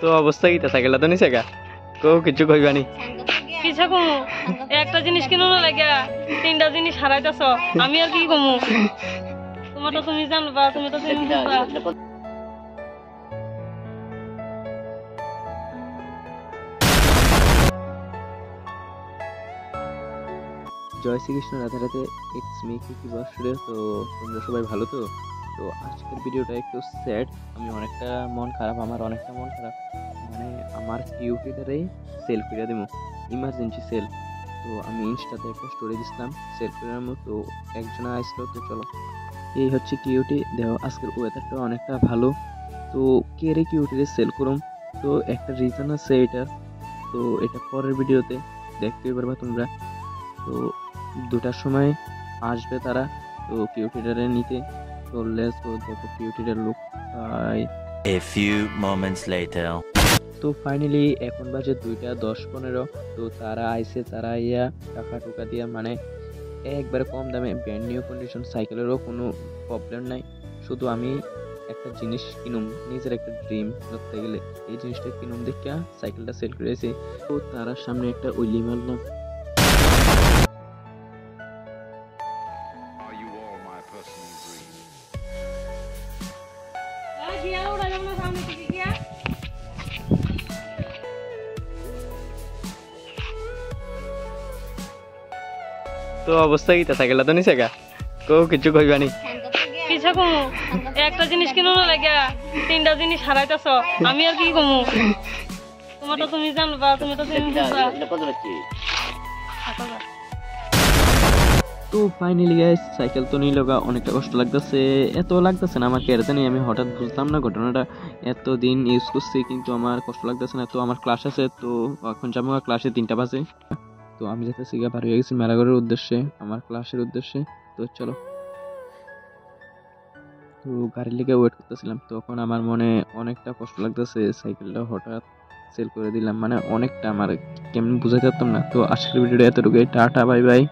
তো অবস্থা কি তা সাইকেলটা তো নিছে গা কো কিছু কইবানি কিছু কমু একটা জিনিস কিনো না লাগে তিনটা জিনিস হারাইতেছ আমি আর কি কমু তোমার তো তুমি জানবা তুমি তো তুমি বুঝবা জয় শ্রীকৃষ্ণ রাধে রাধে। ইটস মি কি বর্ষরে। তো তোমরা সবাই ভালো তো? তো আজকের ভিডিওটা একটু স্যাড। আমি অনেকটা মন খারাপ, আমার অনেকটা মন খারাপ। মানে আমার কিউটিটারে সেল করে দেবো, ইমার্জেন্সি সেল। তো আমি ইনস্টাতে একটা স্টোরি দিছিলাম সেল করার মতো, একজন আসলো। তো চলো, এই হচ্ছে কিউটি। দেখো আজকের ওয়েদারটা অনেকটা ভালো। তো কে রে কিউটিরে সেল করুম, তো একটা রিজন আছে এটা। তো এটা পরের ভিডিওতে দেখতে পারবা তোমরা। তো 2টার সময় আসবে তারা, তো কিউটিটারে নিতে। তো লেটস গো, দেখো কিউটিটার look. A few moments later. তো ফাইনালি এখন বাজে 2:10-15। তো তারা আইছে, তারা ইয়া টাকা টুকা দিয়া, মানে একবারে কম দামে ব্র্যান্ড নিউ কন্ডিশন, সাইকেলেরও কোনো প্রবলেম নাই। শুধু আমি একটা জিনিস কিনুম, নিজের একটা ড্রিম ধরতে গেলে এই জিনিসটা কিনুম দেখা সাইকেলটা সেল করেছি। তো তার সামনে একটা উইলি মারলাম। তো অবস্থা কি তা সাইকেলটা তো নিছে গা কো কিছু কইবানি কিছু কমু একটা জিনিস কিনো না লাগে তিনটা জিনিস হারাইতেছ আমি আর কি কমু তোমার তো তুমি জানবা তুমি তো তুমি বুঝবা তো ফাইনালি গাইস সাইকেল তো নিয়ে লগা অনেকটা কষ্ট লাগতেছে। এত লাগতেছে না আমাকে, এটা নিয়ে আমি হঠাৎ বুঝলাম না ঘটনাটা। এতদিন ইউজ করছি কিন্তু আমার কষ্ট লাগতেছে না। তো আমার ক্লাস আছে, তো এখন যাবো ক্লাসে 3টা বাজে। তো আমি যেতেছি গা, বার হয়ে গেছি মেলাঘরের উদ্দেশ্যে, আমার ক্লাসের উদ্দেশ্যে। তো চলো, তো গাড়ির লেগে ওয়েট করতেছিলাম, তখন আমার মনে অনেকটা কষ্ট লাগতেছে। সাইকেলটা হঠাৎ সেল করে দিলাম, মানে অনেকটা, আমার কেমন বুঝাতে পারতাম না। তো আজকের ভিডিওটা এতটুকুই। Tata, bye bye.